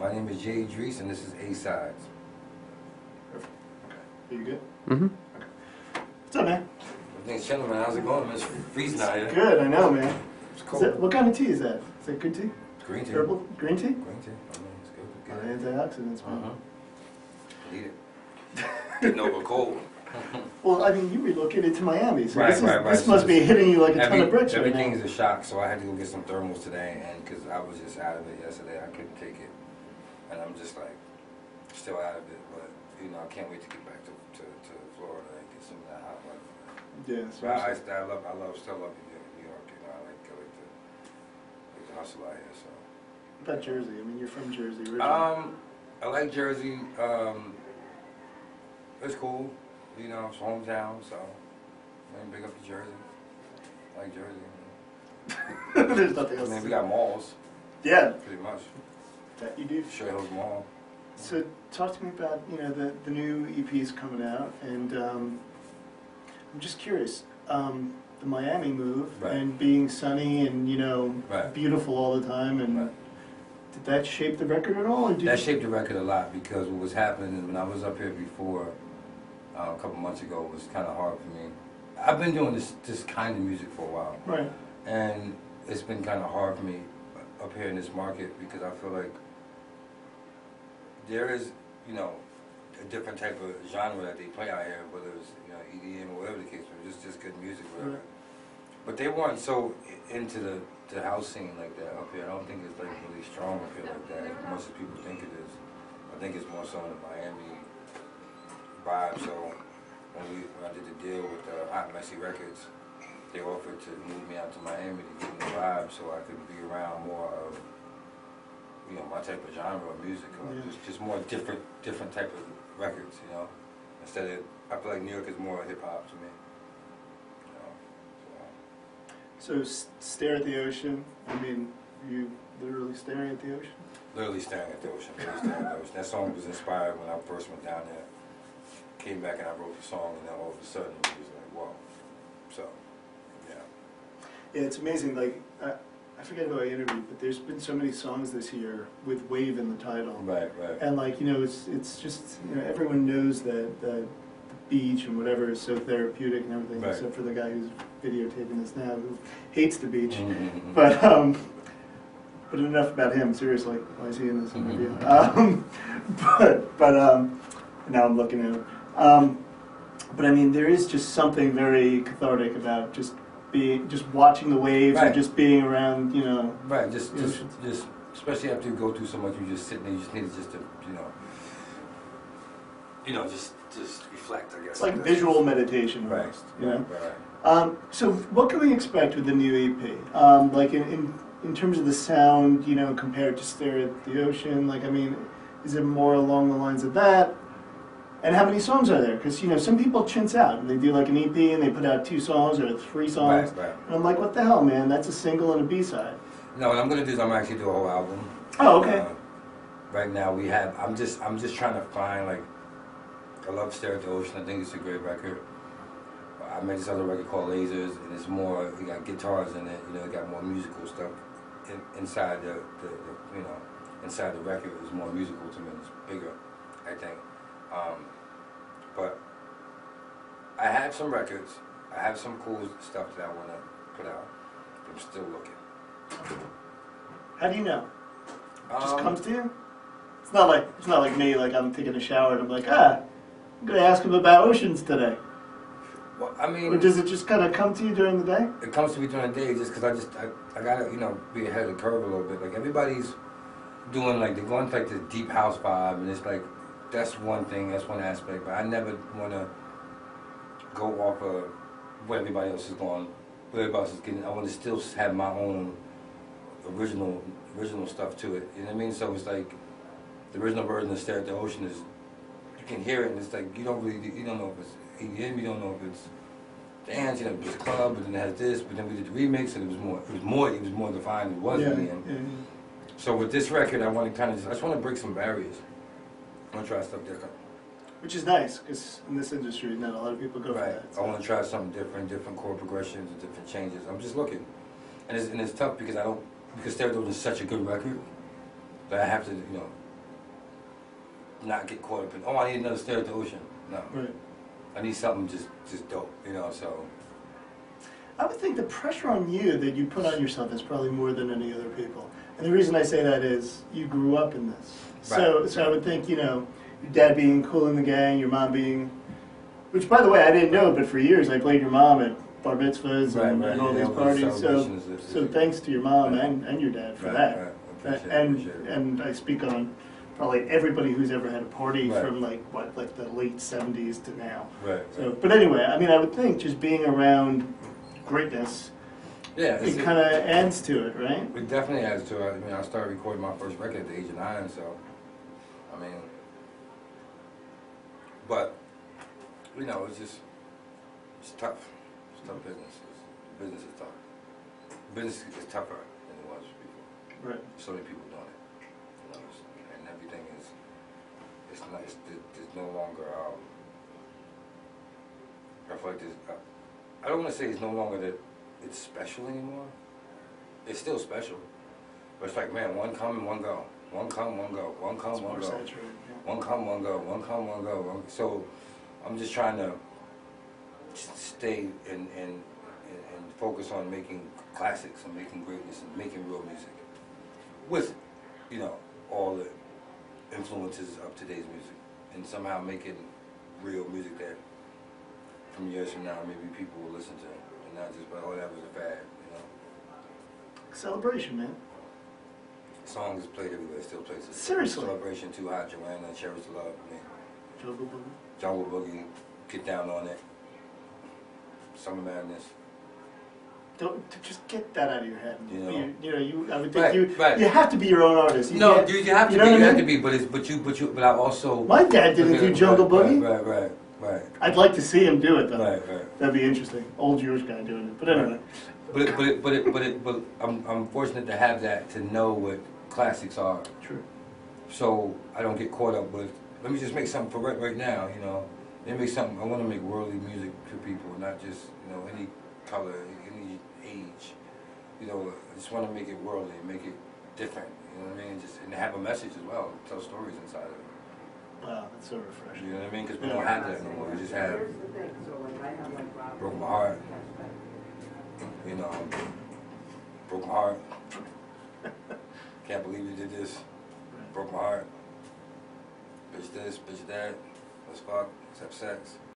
My name is J-Idris, and this is A-Sides. Perfect. Okay. Are you good? Mm-hmm. Okay. What's up, man? Everything's chilling, man. How's it going, man? It's freezing out here. Good, I know, man. It's cold. What kind of tea is that? Is that good tea? Green tea. Herbal? Green tea? Green tea. I mean, it's good. Antioxidants, man. Need it. Getting over cold. Well, I mean, you relocated to Miami, so Right. this must be hitting you like a ton of bricks right now. Everything's a shock, so I had to go get some thermals today, and because I was just out of it yesterday, I couldn't take it. And I'm just like, still out of it, but, you know, I can't wait to get back to Florida and get some of that hot weather. Yeah, But still love New York, you know, I like the hustle out here, so. What about Jersey? I mean, you're from Jersey originally. I like Jersey. It's cool. You know, it's hometown, so I mean, big up to Jersey. I like Jersey. There's nothing else. I mean, we got malls. Yeah. Pretty much. That you do. Sure Hills Mall. So talk to me about, you know, the new EP's coming out, and I'm just curious. The Miami move, right. And being sunny and, you know, right. beautiful all the time, and right. Did that shape the record at all? Or that shaped the record a lot, because what was happening is when I was up here before, a couple months ago, it was kind of hard for me. I've been doing this kind of music for a while. Right. And it's been kind of hard for me up here in this market, because I feel like there is, you know, a different type of genre that they play out here, whether it's, you know, EDM or whatever the case, but just good music, whatever. Right. But they weren't so into the house scene like that up here. I don't think it's like really strong up here like that, as much as people think it is. I think it's more so in the Miami vibe. So when I did the deal with Hot Messy Records, they offered to move me out to Miami to give me the vibe, so I could be around more of, you know, my type of genre of music, or just more different type of records, you know. Instead of, I feel like New York is more hip hop to me. You know, so stare at the ocean. I mean, you literally staring at the ocean. Literally staring at the ocean. Literally staring at the ocean. That song was inspired when I first went down there. Came back and I wrote the song, and then all of a sudden it was like, whoa. So, yeah. Yeah, it's amazing. Like, I forget who I interviewed, but there's been so many songs this year with "wave" in the title. Right, right. And like, you know, it's just, you know, everyone knows that the beach and whatever is so therapeutic and everything, right. Except for the guy who's videotaping this now, who hates the beach. Mm-hmm. But enough about him. Seriously, why is he in this interview? But now I'm looking at him. But I mean, there is just something very cathartic about just watching the waves, right. And just being around, you know. Right, just especially after you go through so much, you just sit there, you just need to just reflect, I guess. It's like visual meditation, right? Almost, you know? Right. So what can we expect with the new EP? Like in terms of the sound, you know, compared to Stare at the Ocean. Like, I mean, is it more along the lines of that? And how many songs are there? Because, you know, some people chintz out and they do like an EP and they put out 2 songs or 3 songs. Right. And I'm like, what the hell, man? That's a single and a B-side. No, what I'm gonna do is I'm gonna actually do a whole album. Oh, okay. Right now we have. I'm just trying to find, like, I love Stare at the Ocean. I think it's a great record. I made this other record called Lasers, and it's more. We got guitars in it. You know, it got more musical stuff inside the you know, inside the record. It's more musical to me. It's bigger, I think. But I have some records. I have some cool stuff that I want to put out. I'm still looking. How do you know? It just comes to you? It's not like me, like I'm taking a shower and I'm like, I'm going to ask him about oceans today. Well, I mean... Or does it just kind of come to you during the day? It comes to me during the day just because I got to, you know, be ahead of the curve a little bit. Like, everybody's doing, like, they're going to, like, the deep house vibe, and it's like, that's one thing, that's one aspect, but I never want to go off of what everybody else is going, what everybody else is getting. I want to still have my own original stuff to it, you know what I mean? So it's like, the original version of Stare at the Ocean is, you can hear it, and it's like, you don't know if it's EDM, you don't know if it's dance, you know, it's club, but then it has this, but then we did the remix, and it was more defined than it was in the end. Yeah. So with this record, I want to kind of I just want to break some barriers. I want to try stuff different. Which is nice, because in this industry, not a lot of people go for Right. that. So. I want to try something different chord progressions and different changes. I'm just looking. And it's tough because Stare at the Ocean is such a good record that I have to, you know, not get caught up in, oh, I need another stare at the ocean. No. Right. I need something just dope, you know, so. I would think the pressure on you that you put on yourself is probably more than any other people. And the reason I say that is you grew up in this. Right. So I would think, you know, your dad being cool in the gang, your mom being, which by the way, I didn't know, but for years I played your mom at bar mitzvahs and all these parties. So thanks to your mom and your dad for that. And I speak on probably everybody who's ever had a party from like the late 70s to now. Right. So, but anyway, I mean, I would think just being around greatness, it kind of adds to it, right? It definitely adds to it. I mean, I started recording my first record at the age of 9, so I mean, but you know, it's tough. It's tough business. Business is tough. Business is tougher than it was before. Right. So many people doing it. You know, and everything is. There's no longer. I feel like there's. I don't want to say it's no longer that it's special anymore. It's still special, but it's like, man, one come and one go. One come, one go. One come, one go. One come, one go. One come, one go. So I'm just trying to stay and focus on making classics and making greatness and making real music with, you know, all the influences of today's music, and somehow making real music that from years from now maybe people will listen to, and not just like, oh, that was a fad, you know. Celebration, man. Song is played everywhere, still plays it. Seriously. Celebration, Too Hot, Joanna, Cherish the Love, I mean, Jungle Boogie. Jungle Boogie, Get Down on It, Summer Madness. Don't just get that out of your head. You know, I would think you have to be your own artist. You have to be. You have to be. But I also. My dad didn't do Jungle Boogie. Right. I'd like to see him do it though. Right. That'd be interesting. Old Jewish guy doing it. But anyway. But I'm fortunate to have that, to know what classics are. True. So I don't get caught up with, let me just make something for right now, you know. Let me make something, I want to make worldly music for people, not just, you know, any color, any age. You know, I just want to make it worldly, make it different, you know what I mean? And have a message as well, tell stories inside of it. Wow, that's so refreshing. You know what I mean? Because we don't have that no more. We just have Broke My Heart. You know, Broke My Heart. Can't believe you did this. Broke my heart. Bitch this, bitch that. Let's fuck. Let's have sex.